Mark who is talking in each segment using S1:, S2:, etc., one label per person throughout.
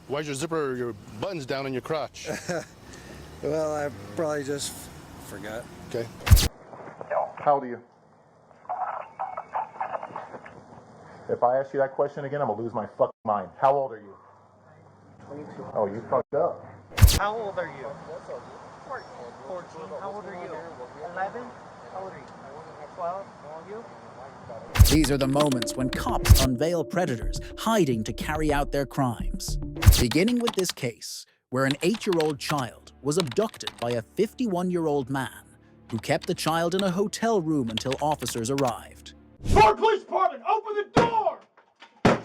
S1: why's your zipper, your buttons down in your crotch?
S2: Well, I probably just forgot.
S1: Okay.
S3: How old are you? If I ask you that question again, I'm gonna lose my fucking mind. How old are you?
S2: 22.
S3: Oh, you fucked up.
S4: How old are you? 14. How old are you? 11? How old are you? 12? You?
S5: These are the moments when cops unveil predators hiding to carry out their crimes. Beginning with this case, where an 8-year-old child was abducted by a 51-year-old man who kept the child in a hotel room until officers arrived.
S6: Ford Police Department, open the door! Oh,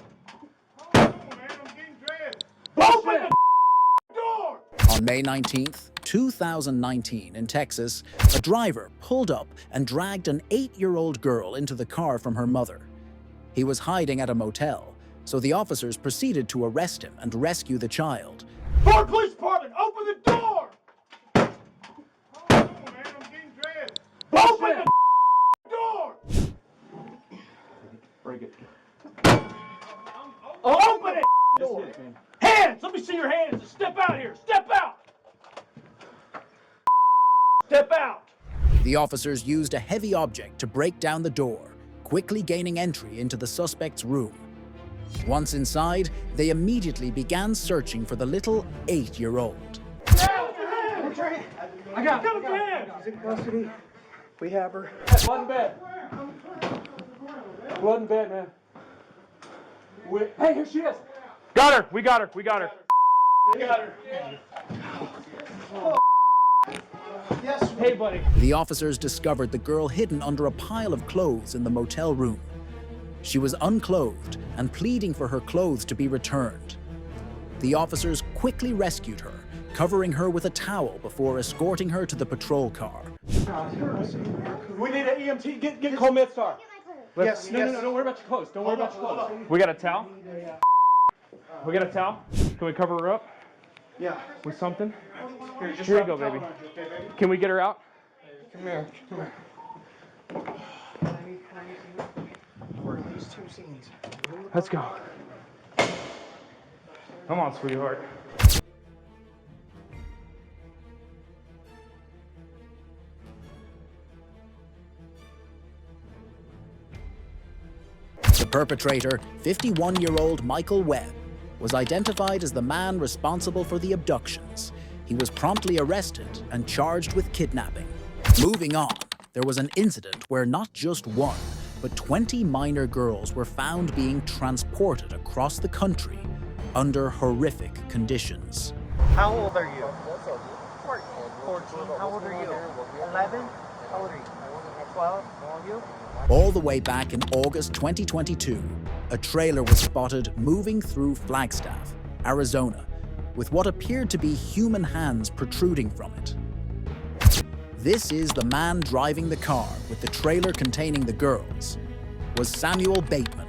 S6: man, I'm getting dressed. Open the door!
S5: On May 19th, 2019, in Texas, a driver pulled up and dragged an 8-year-old girl into the car from her mother. He was hiding at a motel, so the officers proceeded to arrest him and rescue the child.
S6: Ford Police Department, open the door! Oh, man, I'm getting dressed. Open the door!
S3: Break it.
S6: Open it! Door. Hands! Let me see your hands. Step out here. Step out! Step out!
S5: The officers used a heavy object to break down the door, quickly gaining entry into the suspect's room. Once inside, they immediately began searching for the little 8-year-old.
S6: I got it.
S2: She's in custody. We have her.
S6: Blood in bed. Blood in bed, man. Hey, here she is. Got her. We got her. We got her. We got her. Yes. Hey, buddy.
S5: The officers discovered the girl hidden under a pile of clothes in the motel room. She was unclothed and pleading for her clothes to be returned. The officers quickly rescued her, covering her with a towel before escorting her to the patrol car.
S6: We need an EMT. Get call MedStar.
S2: Yes,
S6: No, don't worry about your clothes. Don't worry about your clothes. We got a towel? We got a towel? Can we cover her up?
S2: Yeah.
S6: With something? Here you go, baby. Can we get her out?
S2: Come here. Come here. For these 2 scenes.
S6: Let's go. Come on, sweetheart.
S5: The perpetrator, 51-year-old Michael Webb, was identified as the man responsible for the abductions. He was promptly arrested and charged with kidnapping. Moving on, there was an incident where not just 1, but 20 minor girls were found being transported across the country under horrific conditions.
S4: How old are you? 14. How old are you? 11? How old are you? 12? You?
S5: All the way back in August 2022, a trailer was spotted moving through Flagstaff, Arizona, with what appeared to be human hands protruding from it. This is the man driving the car with the trailer containing the girls, was Samuel Bateman,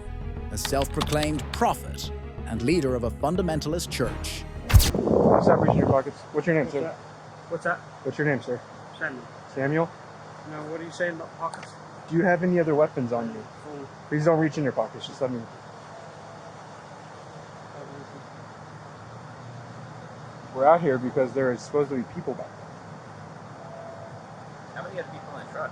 S5: a self-proclaimed prophet and leader of a fundamentalist church.
S3: Stop reaching your pockets. What's your name, sir?
S2: What's that?
S3: What's your name, sir?
S2: Samuel.
S3: Samuel?
S2: No, what are you saying about pockets?
S3: Do you have any other weapons on you? Please don't reach in your pockets. Just let me. We're out here because there is supposed to be people back there.
S4: How many other people in the truck?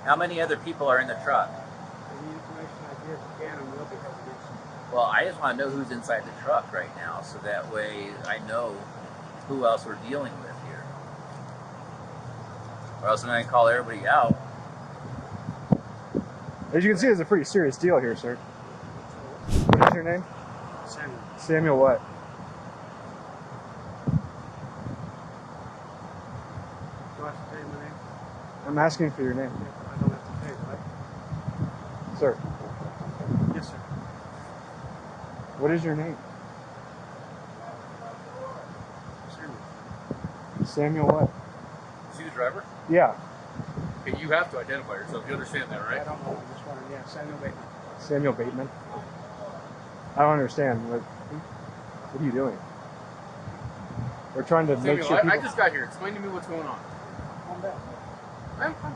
S4: How many other people are in the truck?
S2: Any information I give can and will be held against you.
S4: Well, I just want to know who's inside the truck right now, so that way I know who else we're dealing with here. Or else I'm going to call everybody out.
S3: As you can see, it's a pretty serious deal here, sir. What is your name?
S2: Samuel.
S3: Samuel what?
S2: Do I have to tell you my name?
S3: I'm asking for your name.
S2: I don't have to tell you, right?
S3: Sir,
S2: Yes, sir.
S3: what is your name?
S2: Samuel.
S3: Samuel what?
S7: Is he the driver?
S3: Yeah,
S7: Okay, you have to identify yourself. You understand that,
S2: I
S7: right?
S2: don't know. I just wanted, yeah, Samuel Bateman.
S3: Samuel Bateman. I don't understand. What are you doing? We're trying to make
S7: Samuel,
S3: sure
S7: I
S3: people...
S7: just got here. Explain to me what's going on.
S2: Calm down.
S7: I'm fine.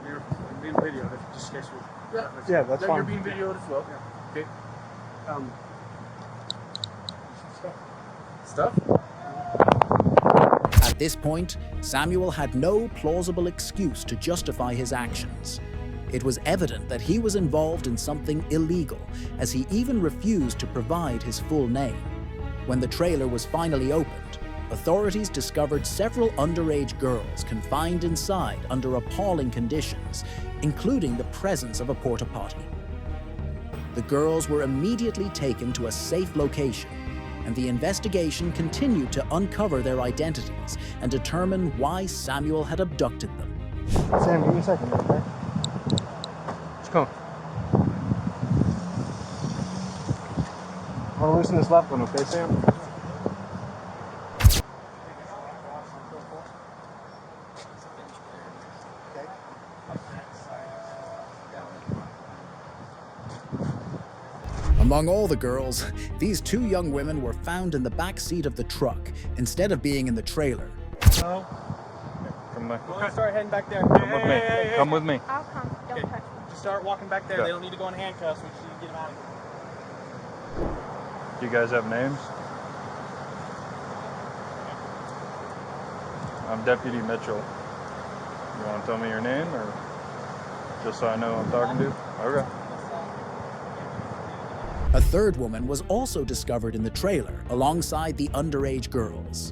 S2: You're being videoed. Just in case we
S3: Yeah, that's
S7: You're
S3: fine.
S7: being videoed as well. Okay. Stuff?
S5: At this point, Samuel had no plausible excuse to justify his actions. It was evident that he was involved in something illegal, as he even refused to provide his full name. When the trailer was finally opened, authorities discovered several underage girls confined inside under appalling conditions, including the presence of a porta potty. The girls were immediately taken to a safe location, and the investigation continued to uncover their identities and determine why Samuel had abducted them.
S3: Sam, give me a second, okay? Let's go. I want to loosen this left one, okay, Sam?
S5: Among all the girls, these two young women were found in the back seat of the truck instead of being in the trailer.
S3: No.
S8: Come back.
S2: We'll start heading back there.
S8: Come with me. Come with me.
S9: I'll come. Don't touch me.
S2: Just start walking back there.
S8: Okay.
S2: They don't need to go in handcuffs. We just need to get them out of here.
S8: Do you guys have names? I'm Deputy Mitchell. You want to tell me your name, or just so I know who I'm talking to? Okay.
S5: A third woman was also discovered in the trailer alongside the underage girls.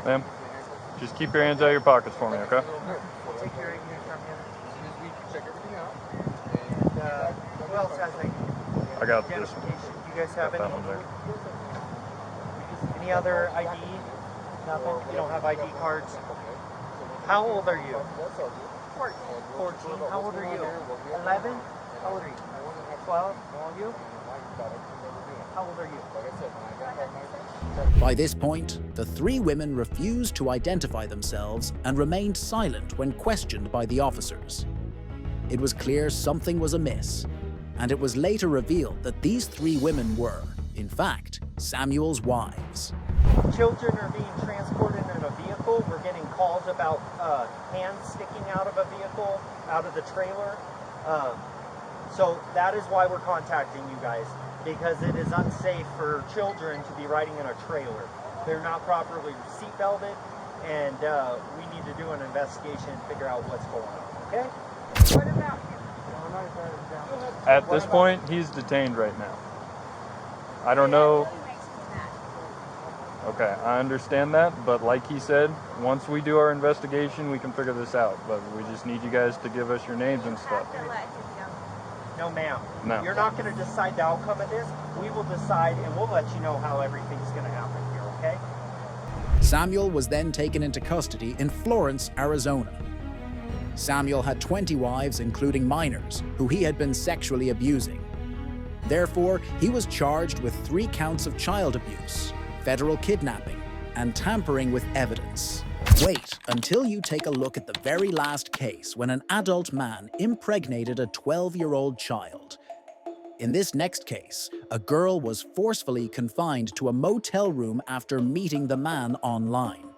S8: Ma'am, just keep your hands out of your pockets for me, okay?
S4: Take your ID from him. And who else has ID?
S8: I got this one.
S4: Identification. You guys have
S8: Got that one there.
S4: any other ID? Nothing? You don't have ID cards? How old are you? 14. How old are you? 11? How old are you? 12? You? How old are you?
S5: By this point, the three women refused to identify themselves and remained silent when questioned by the officers. It was clear something was amiss, and it was later revealed that these three women were, in fact, Samuel's wives.
S4: Children are being transported in a vehicle. We're getting calls about hands sticking out of a vehicle, out of the trailer. So that is why we're contacting you guys, because it is unsafe for children to be riding in a trailer. They're not properly seat belted, and we need to do an investigation and figure out what's going on, okay?
S9: What about him?
S8: At this point, he's detained right now. I don't know.
S9: That really makes me mad.
S8: Okay, I understand that, but like he said, once we do our investigation, we can figure this out. But we just need you guys to give us your names and
S9: You
S8: stuff.
S9: have to let him know.
S4: No, ma'am.
S8: No.
S4: You're not going to decide the outcome of this. We will decide, and we'll let you know how everything's going to happen here, okay?
S5: Samuel was then taken into custody in Florence, Arizona. Samuel had 20 wives, including minors, who he had been sexually abusing. Therefore, he was charged with 3 counts of child abuse, federal kidnapping, and tampering with evidence. Wait until you take a look at the very last case when an adult man impregnated a 12-year-old child. In this next case, a girl was forcefully confined to a motel room after meeting the man online.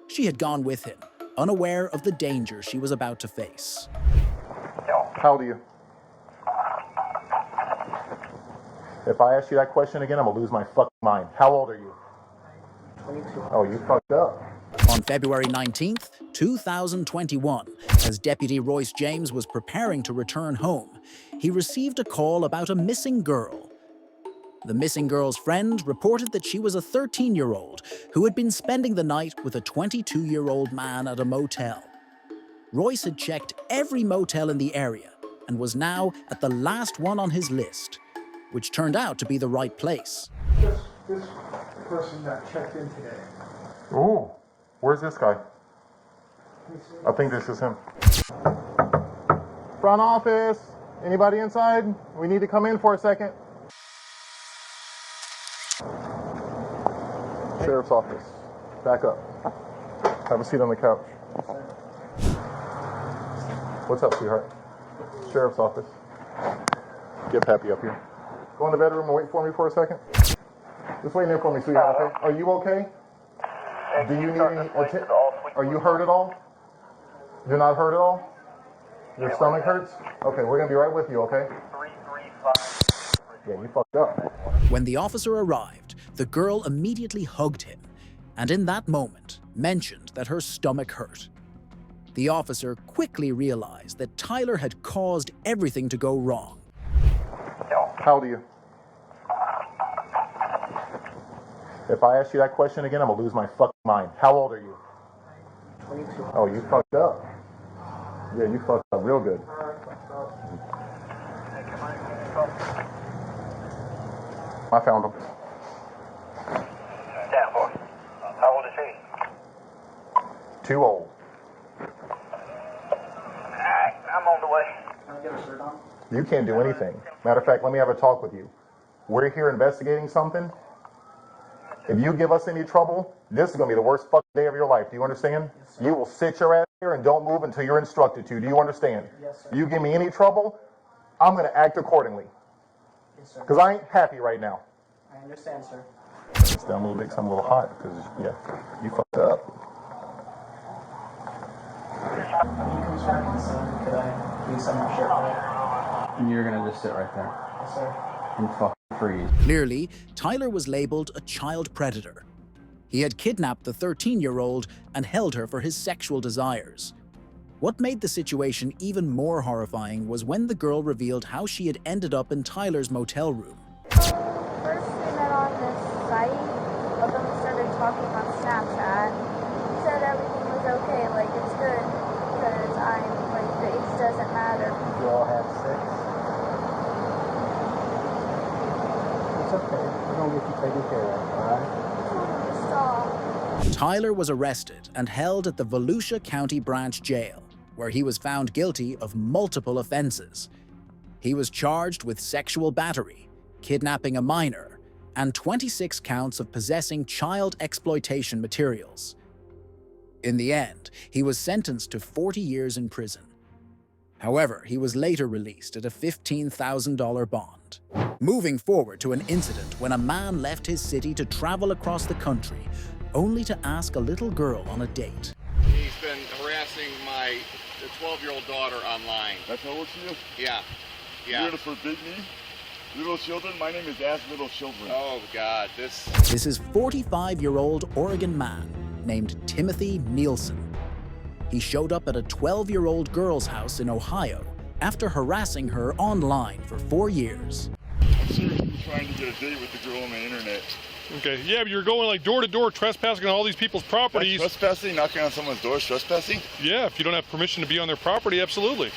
S5: She had gone with him, unaware of the danger she was about to face.
S10: How old are you? If I ask you that question again, I'm gonna lose my fucking mind. How old are you? 22. Oh, you fucked up.
S5: On February 19th, 2021, as Deputy Royce James was preparing to return home, he received a call about a missing girl. The missing girl's friend reported that she was a 13-year-old who had been spending the night with a 22-year-old man at a motel. Royce had checked every motel in the area and was now at the last one on his list, which turned out to be the right place.
S2: This person that checked in today.
S10: Ooh, where's this guy? I think this is him. Front office. Anybody inside? We need to come in for a second. Sheriff's office. Back up. Have a seat on the couch. What's up, sweetheart? Sheriff's office. Get Pappy up here. Go in the bedroom and wait for me for a second. Just wait there for me, sweetheart, okay? Are you okay? Do you need any attention? Are you hurt at all? You're not hurt at all? Your stomach hurts? Okay, we're gonna be right with you, okay? Yeah, you fucked up.
S5: When the officer arrived, the girl immediately hugged him, and in that moment mentioned that her stomach hurt. The officer quickly realized that Tyler had caused everything to go wrong.
S10: How old are you? If I ask you that question again, I'm gonna lose my fucking mind. How old are you?
S2: 22.
S10: Oh, you fucked up. Yeah, you fucked up real good. I found him.
S11: Stand for. How old is he?
S10: Too old.
S11: Alright, I'm on the way.
S2: Can I get a shirt on?
S10: You can't do anything. Matter of fact, let me have a talk with you. We're here investigating something. If you give us any trouble, this is going to be the worst fucking day of your life. Do you understand?
S2: Yes,
S10: You will sit your ass here and don't move until you're instructed to. Do you understand?
S2: Yes, sir.
S10: You give me any trouble, I'm going to act accordingly.
S2: Yes, sir.
S10: Because I ain't happy right now.
S2: I understand, sir.
S10: It's down a little bit 'cause I'm a little hot. Because, yeah, you fucked up.
S2: Can you come strap my son? Could I please have my shirt back?
S12: And you're gonna just sit right there
S2: Yes, sir.
S12: and fucking freeze.
S5: Clearly, Tyler was labeled a child predator. He had kidnapped the 13-year-old and held her for his sexual desires. What made the situation even more horrifying was when the girl revealed how she had ended up in Tyler's motel room.
S9: First we met on this site, but then we started talking on Snapchat. He said everything was okay, like it's good, because I'm like the age doesn't matter.
S2: You all have sex? It's okay. We're gonna get you taken care of, alright?
S5: Tyler was arrested and held at the Volusia County Branch Jail, where he was found guilty of multiple offenses. He was charged with sexual battery, kidnapping a minor, and 26 counts of possessing child exploitation materials. In the end, he was sentenced to 40 years in prison. However, he was later released at a $15,000 bond. Moving forward to an incident when a man left his city to travel across the country, only to ask a little girl on a date.
S13: He's been harassing my 12-year-old daughter online.
S6: That's how old she is?
S13: Yeah.
S6: You're gonna forbid me? Little children? My name is Ask Little Children.
S13: Oh, God,
S5: This is 45-year-old Oregon man named Timothy Nielsen. He showed up at a 12-year-old girl's house in Ohio after harassing her online for 4 years.
S6: I'm seriously trying to get a date with the girl on the internet.
S14: Okay, yeah, but you're going like door to door trespassing on all these people's properties.
S6: That's trespassing? Knocking on someone's door is trespassing?
S14: Yeah, if you don't have permission to be on their property, absolutely.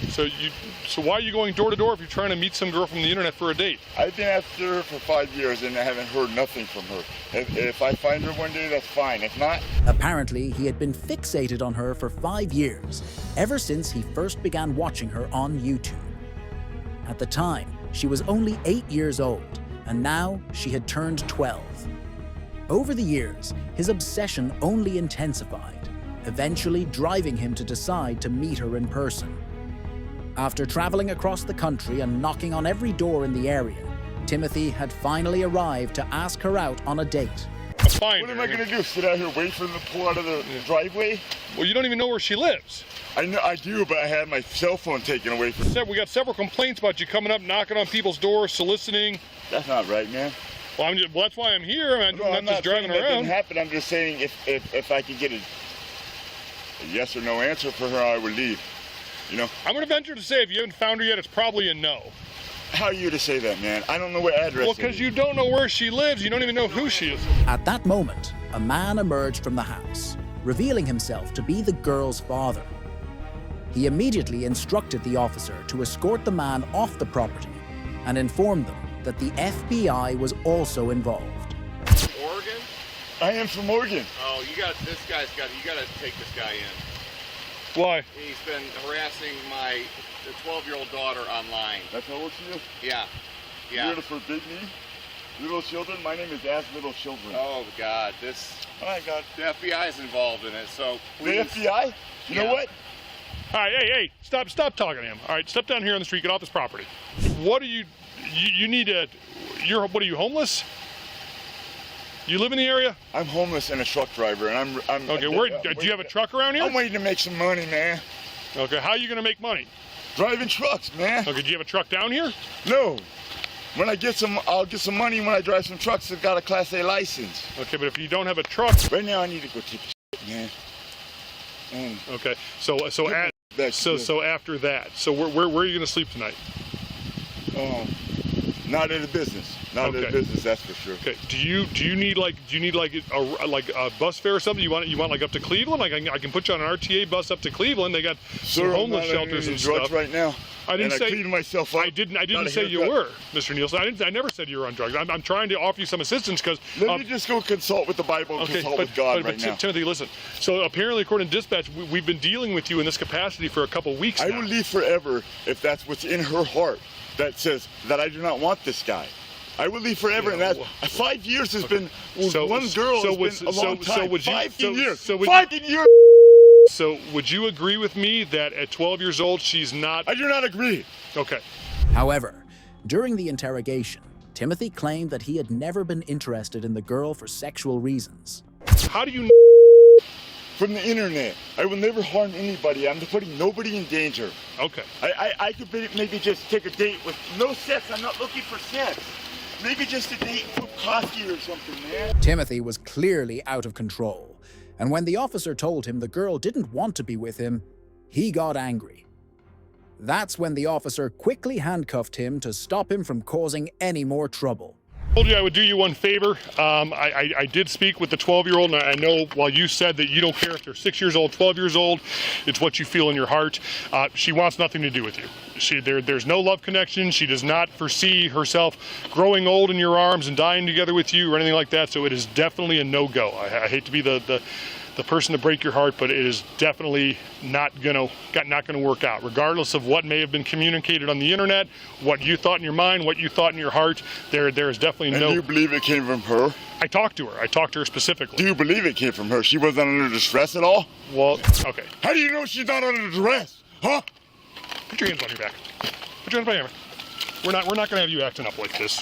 S14: So why are you going door to door if you're trying to meet some girl from the internet for a date?
S6: I've been after her for 5 years and I haven't heard nothing from her. If I find her one day, that's fine. If not...
S5: Apparently, he had been fixated on her for 5 years, ever since he first began watching her on YouTube. At the time, she was only 8 years old, and now she had turned 12. Over the years, his obsession only intensified, eventually driving him to decide to meet her in person. After traveling across the country and knocking on every door in the area, Timothy had finally arrived to ask her out on a date.
S6: What am I going to do? Sit out here wait for them to pull out of the driveway?
S14: Well, you don't even know where she lives.
S6: I know I do, but I had my cell phone taken away from me.
S14: We got several complaints about you coming up, knocking on people's doors, soliciting.
S6: That's not right, man.
S14: Well, that's why I'm here. I'm not just driving
S6: saying that
S14: around.
S6: didn't happen. I'm just saying if I could get a yes or no answer for her, I would leave. You know?
S14: I'm going to venture to say if you haven't found her yet, it's probably a no.
S6: How are you to say that, man? I don't know what address.
S14: Well, because you don't know where she lives. You don't even know who she is.
S5: At that moment, a man emerged from the house, revealing himself to be the girl's father. He immediately instructed the officer to escort the man off the property and informed them that the FBI was also involved.
S13: Oregon?
S6: I am from Oregon.
S13: Oh, you got to take this guy in.
S14: Why?
S13: He's been harassing my 12-year-old daughter online.
S6: That's how old she is?
S13: Yeah.
S6: You're going to forbid me? Little children? My name is Ask Little Children.
S13: Oh, God,
S6: Oh, my God.
S13: the FBI is involved in it, so please.
S6: The FBI? You know what?
S14: All right, hey, stop talking to him. All right, step down here on the street, get off this property. What are you need to, what are you, homeless? You live in the area?
S15: I'm homeless and a truck driver, and I'm
S14: okay. Do you have a truck around here?
S15: I'm waiting to make some money, man.
S14: Okay, how are you gonna make money?
S15: Driving trucks, man.
S14: Okay, do you have a truck down here?
S15: No. When I get some, I'll get some money when I drive some trucks that got a Class A license.
S14: Okay, but if you don't have a truck...
S15: Right now I need to go take a shit, man.
S14: Okay, so after that, so where are you gonna sleep tonight?
S15: Not in the business. Not in the business, that's for sure.
S14: Okay. Do you need like a bus fare or something? You want like up to Cleveland? Like I can put you on an RTA bus up to Cleveland. They got some homeless shelters and stuff.
S15: Right now.
S14: I didn't say.
S15: I cleaned myself up.
S14: I didn't say you were, Mr. Nielsen. I never said you were on drugs. I'm trying to offer you some assistance because.
S15: Let me just go consult with the Bible and consult with God right now.
S14: Timothy, listen. So apparently, according to dispatch, we've been dealing with you in this capacity for a couple weeks now.
S15: I will leave forever if that's what's in her heart that says that I do not want this guy. I will leave forever, and that 5 years has been one girl has been a long time. 5 years. 5 years.
S14: So would you agree with me that at 12 years old she's not?
S15: I do not agree.
S14: Okay.
S5: However, during the interrogation, Timothy claimed that he had never been interested in the girl for sexual reasons.
S14: How do you?
S15: From the internet. I will never harm anybody. I'm putting nobody in danger.
S14: Okay.
S15: I could maybe just take a date with no sex. I'm not looking for sex. Maybe just a date for coffee or something, man.
S5: Timothy was clearly out of control, and when the officer told him the girl didn't want to be with him, he got angry. That's when the officer quickly handcuffed him to stop him from causing any more trouble.
S14: I told you I would do you one favor. I did speak with the 12-year-old, and I know while you said that you don't care if they're 6 years old, 12 years old, it's what you feel in your heart. She wants nothing to do with you. There's no love connection. She does not foresee herself growing old in your arms and dying together with you or anything like that, so it is definitely a no-go. I hate to be the person to break your heart, but it is definitely not gonna work out. Regardless of what may have been communicated on the internet, what you thought in your mind, what you thought in your heart, there is definitely no.
S15: And you believe it came from her?
S14: I talked to her. I talked to her specifically.
S15: Do you believe it came from her? She wasn't under distress at all?
S14: Well, okay.
S15: How do you know she's not under duress? Huh?
S14: Put your hands on your back. Put your hands on your back. We're not gonna have you acting up like this.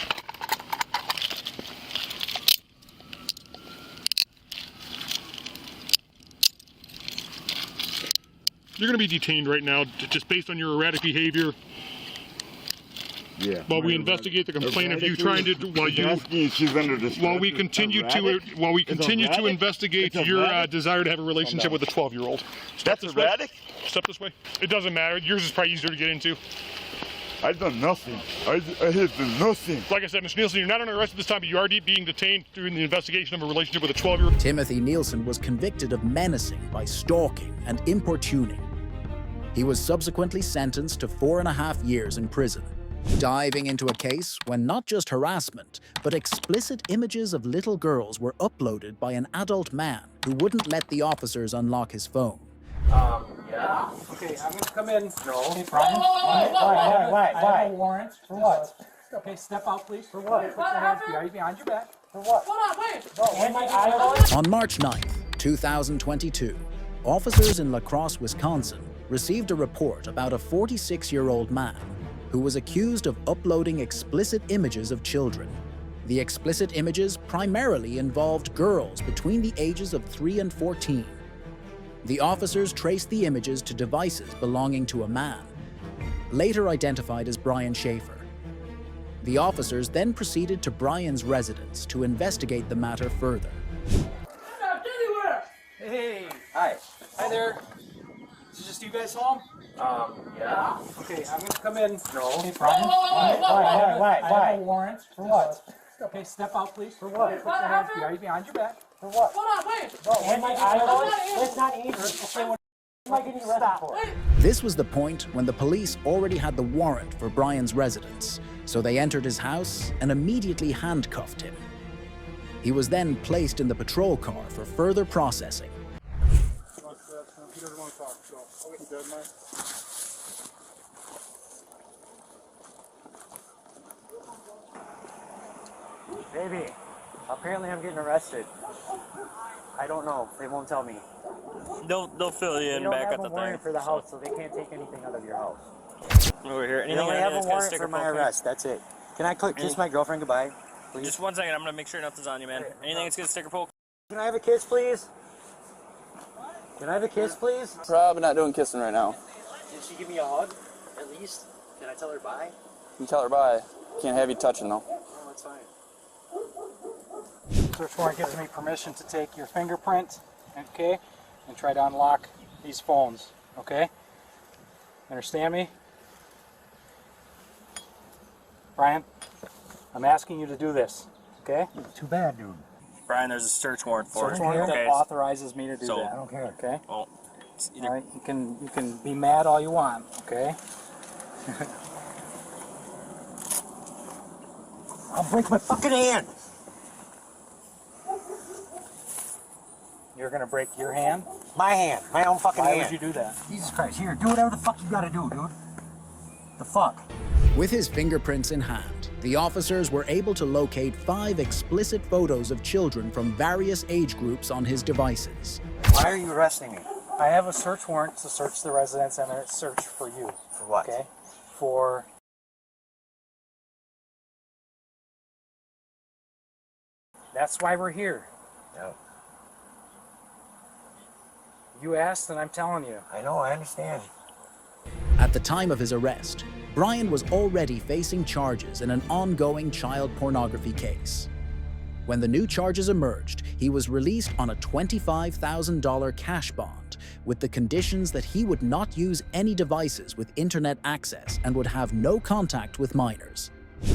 S14: You're going to be detained right now, just based on your erratic behavior.
S15: Yeah.
S14: While we investigate the complaint of you trying to, while we continue to investigate your desire to have a relationship with a 12-year-old.
S15: That's erratic?
S14: Step this way. It doesn't matter. Yours is probably easier to get into.
S15: I've done nothing. I have done nothing.
S14: Like I said, Mr. Nielsen, you're not under arrest at this time, but you are being detained during the investigation of a relationship with a 12-year-old.
S5: Timothy Nielsen was convicted of menacing by stalking and importuning. He was subsequently sentenced to 4.5 years in prison, diving into a case when not just harassment, but explicit images of little girls were uploaded by an adult man who wouldn't let the officers unlock his phone.
S2: Yeah. Okay, I'm gonna come in. No. Hey, Brian. Why? I have a warrant. For what? Okay, step out, please. For what? Put your hands behind your back. For what? Hold on, wait.
S5: On March 9th, 2022, officers in La Crosse, Wisconsin, received a report about a 46-year-old man who was accused of uploading explicit images of children. The explicit images primarily involved girls between the ages of 3 and 14. The officers traced the images to devices belonging to a man, later identified as Brian Schaefer. The officers then proceeded to Brian's residence to investigate the matter further.
S2: Hey. Hi. Hi there. Is just you guys home? Yeah. Okay, I'm gonna come in. No. Hey, Brian. Why? I have a warrant. For what? Okay, step out, please. For what? Put your hands behind your back. For what? Hold on, wait. It's not easy. Okay, what am I getting arrested for?
S5: This was the point when the police already had the warrant for Brian's residence, so they entered his house and immediately handcuffed him. He was then placed in the patrol car for further processing.
S6: He doesn't want to talk, so I'll let you dead, man.
S4: Baby, apparently I'm getting arrested. I don't know. They won't tell me.
S16: They'll fill you in back at the thing.
S4: They don't have a warrant for the house, so they can't take anything out of your house.
S16: Over here.
S4: They only have a warrant for my arrest. That's it. Can I kiss my girlfriend goodbye?
S2: please.
S16: Just 1 second. I'm gonna make sure nothing's on you, man. Anything that's gonna sticker pull.
S4: Can I have a kiss, please? Can I have a kiss, please?
S12: Probably not doing kissing right now.
S4: Did she give me a hug, at least? Can I tell her bye?
S12: You tell her bye. Can't have you touching though.
S4: Oh, that's fine.
S2: Search warrant gives me permission to take your fingerprint, okay, and try to unlock these phones, okay? Understand me? Brian, I'm asking you to do this, okay?
S4: Too bad, dude.
S16: Brian, there's a search warrant for
S2: Search
S16: it.
S2: warrant
S16: Okay.
S2: that authorizes me to do
S16: So-
S2: that.
S4: I don't care.
S2: Okay?
S16: Well, it's either
S2: All right, you can be mad all you want, okay?
S4: I'll break my fucking hand.
S2: You're gonna break your hand?
S4: My hand. My own fucking
S2: Why
S4: hand.
S2: would you do that?
S4: Jesus Christ. Here, do whatever the fuck you gotta do, dude. The fuck?
S5: With his fingerprints in hand, the officers were able to locate 5 explicit photos of children from various age groups on his devices.
S4: Why are you arresting me?
S2: I have a search warrant to search the residence and a search for you.
S4: For what?
S2: Okay? For... That's why we're here.
S4: No.
S2: You asked and I'm telling you.
S4: I know, I understand.
S5: At the time of his arrest, Brian was already facing charges in an ongoing child pornography case. When the new charges emerged, he was released on a $25,000 cash bond with the conditions that he would not use any devices with internet access and would have no contact with minors.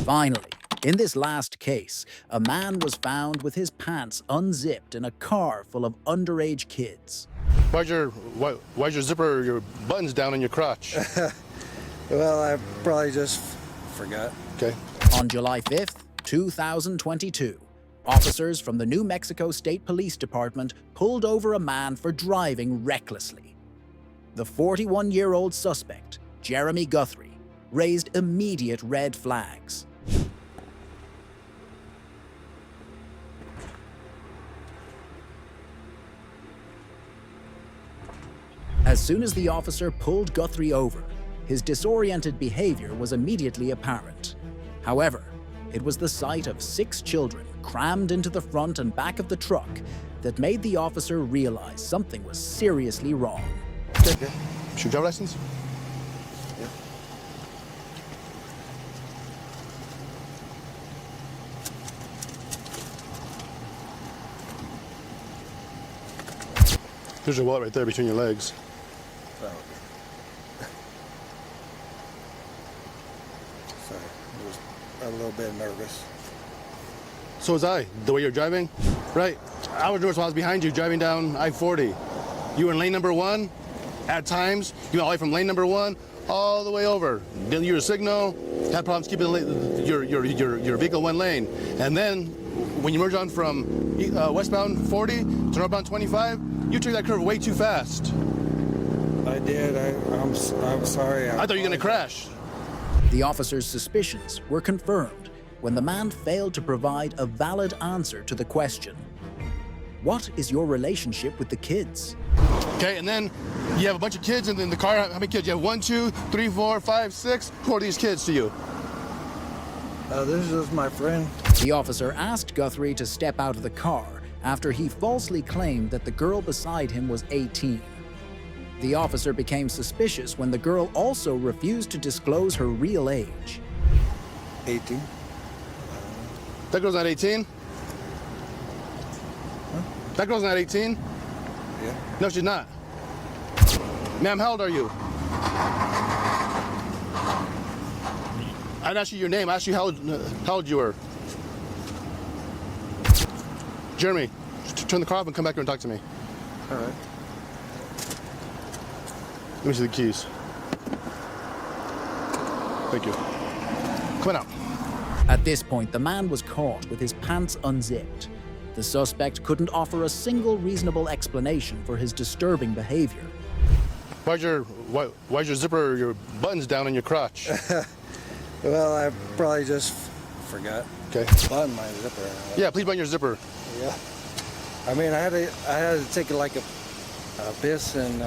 S5: Finally, in this last case, a man was found with his pants unzipped in a car full of underage kids.
S1: Why's your zipper, your buttons down in your crotch?
S17: Well, I probably just forgot.
S1: Okay.
S5: On July 5th, 2022, officers from the New Mexico State Police Department pulled over a man for driving recklessly. The 41-year-old suspect, Jeremy Guthrie, raised immediate red flags. As soon as the officer pulled Guthrie over, his disoriented behavior was immediately apparent. However, it was the sight of 6 children crammed into the front and back of the truck that made the officer realize something was seriously wrong.
S1: Okay. Should you drive license?
S17: Yeah.
S1: There's your wallet right there between your legs.
S17: Oh, okay. Sorry, I was a little bit nervous.
S1: So was I, the way you're driving. Right. I was nervous while I was behind you driving down I-40. You were in lane number 1. At times, you went all the way from lane number 1 all the way over. Didn't use a signal, had problems keeping your vehicle one lane. And then, when you merge on from westbound 40 to northbound 25, you took that curve way too fast.
S17: I did. I'm sorry.
S1: I thought you were going to crash.
S5: The officer's suspicions were confirmed when the man failed to provide a valid answer to the question, "What is your relationship with the kids?"
S1: Okay, and then you have a bunch of kids in the car. How many kids? You have 1, 2, 3, 4, 5, 6. Who are these kids to you?
S17: This is my friend.
S5: The officer asked Guthrie to step out of the car after he falsely claimed that the girl beside him was 18. The officer became suspicious when the girl also refused to disclose her real age.
S17: 18.
S1: That girl's not 18?
S17: Huh?
S1: That girl's not 18?
S17: Yeah.
S1: No, she's not. Ma'am, how old are you? I didn't ask you your name. I asked you how old you were. Jeremy, turn the car off and come back here and talk to me.
S17: All right.
S1: Let me see the keys. Thank you. Come on out.
S5: At this point, the man was caught with his pants unzipped. The suspect couldn't offer a single reasonable explanation for his disturbing behavior.
S1: Why's your zipper, your buttons down in your crotch?
S17: Well, I probably just forgot.
S1: Okay.
S17: Button my zipper.
S1: Yeah, please button your zipper.
S17: Yeah. I mean, I had to take it like a piss and.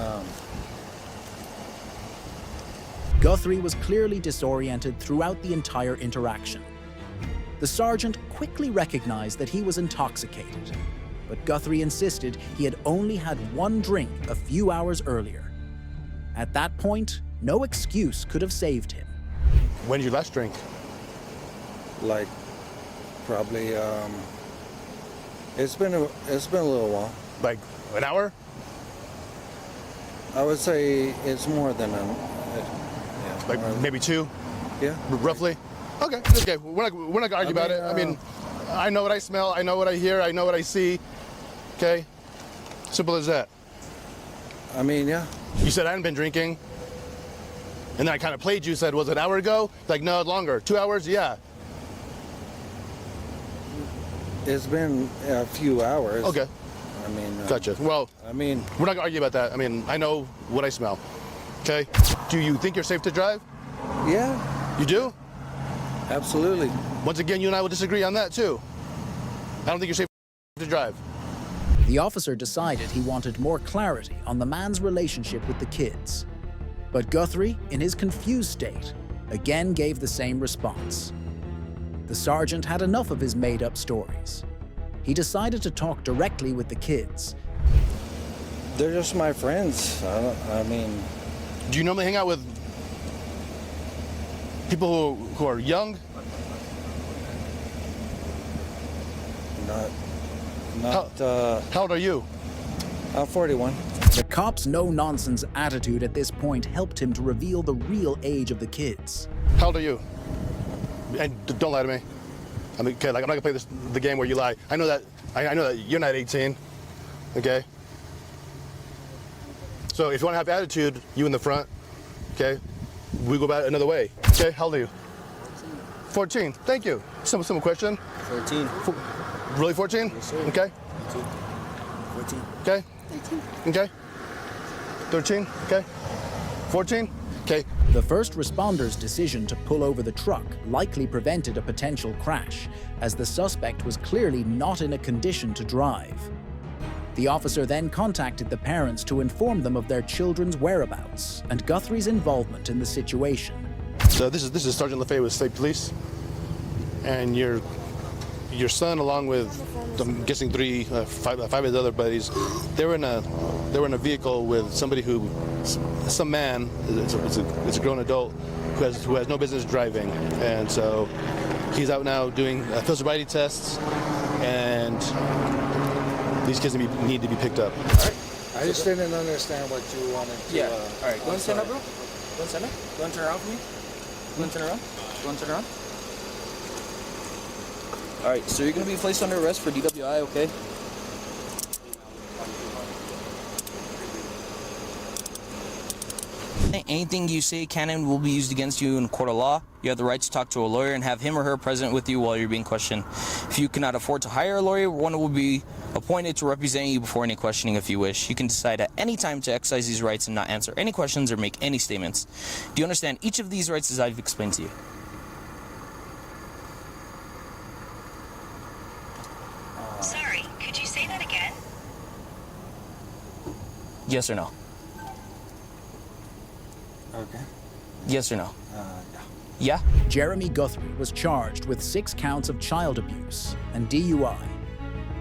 S5: Guthrie was clearly disoriented throughout the entire interaction. The sergeant quickly recognized that he was intoxicated, but Guthrie insisted he had only had one drink a few hours earlier. At that point, no excuse could have saved him.
S1: When did you last drink?
S17: Like, probably, it's been a little while.
S1: Like an hour?
S17: I would say it's more than
S1: like maybe 2?
S17: Yeah.
S1: Roughly? Okay, okay. We're not gonna argue about it. I mean, I know what I smell, I know what I hear, I know what I see. Okay? Simple as that.
S17: I mean, yeah.
S1: You said I hadn't been drinking. And then I kind of played you, said, was it an hour ago? Like, no, longer. 2 hours? Yeah.
S17: It's been a few hours.
S1: Okay.
S17: I mean,
S1: Gotcha. Well,
S17: I mean,
S1: we're not gonna argue about that. I mean, I know what I smell. Okay? Do you think you're safe to drive?
S17: Yeah.
S1: You do?
S17: Absolutely.
S1: Once again, you and I will disagree on that too. I don't think you're safe to drive.
S5: The officer decided he wanted more clarity on the man's relationship with the kids. But Guthrie, in his confused state, again gave the same response. The sergeant had enough of his made-up stories. He decided to talk directly with the kids.
S17: They're just my friends. I mean...
S1: Do you normally hang out with people who are young? How old are you?
S17: I'm 41.
S5: The cop's no-nonsense attitude at this point helped him to reveal the real age of the kids.
S1: How old are you? And don't lie to me. I mean, okay, like I'm not gonna play the game where you lie. I know that. I know that you're not 18. Okay. So if you want to have attitude, you in the front. Okay. We go about it another way. Okay. How old are you? 14. Thank you. Simple question.
S16: 14.
S1: Really 14?
S16: Yes, sir.
S1: Okay.
S16: 14.
S1: Okay.
S16: 13.
S1: Okay. 13. Okay. 14. Okay.
S5: The first responders' decision to pull over the truck likely prevented a potential crash, as the suspect was clearly not in a condition to drive. The officer then contacted the parents to inform them of their children's whereabouts and Guthrie's involvement in the situation.
S1: So this is Sergeant LaFay with State Police, and your son, along with I'm guessing five of his other buddies, they were in a vehicle with somebody some man. It's a grown adult who has no business driving, and so he's out now doing field sobriety tests, and these kids need to be picked up.
S17: All right. I just didn't understand what you wanted to...
S16: Yeah. All right. Go and stand up, bro. Go and stand up. Go and turn around for me. Go and turn around. Go and turn around. All right. So you're going to be placed under arrest for DWI, okay? Anything you say can and will be used against you in a court of law. You have the right to talk to a lawyer and have him or her present with you while you're being questioned. If you cannot afford to hire a lawyer, one will be appointed to represent you before any questioning if you wish. You can decide at any time to exercise these rights and not answer any questions or make any statements. Do you understand each of these rights as I've explained to you?
S18: Sorry, could you say that again?
S16: Yes or no?
S17: Okay.
S16: Yes or no?
S17: Yeah.
S16: Yeah?
S5: Jeremy Guthrie was charged with 6 counts of child abuse and DUI.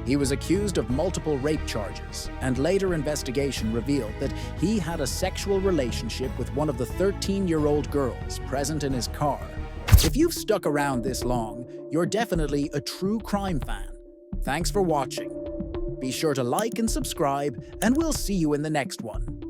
S5: He was accused of multiple rape charges, and later investigation revealed that he had a sexual relationship with one of the 13-year-old girls present in his car. If you've stuck around this long, you're definitely a true crime fan. Thanks for watching. Be sure to like and subscribe, and we'll see you in the next one.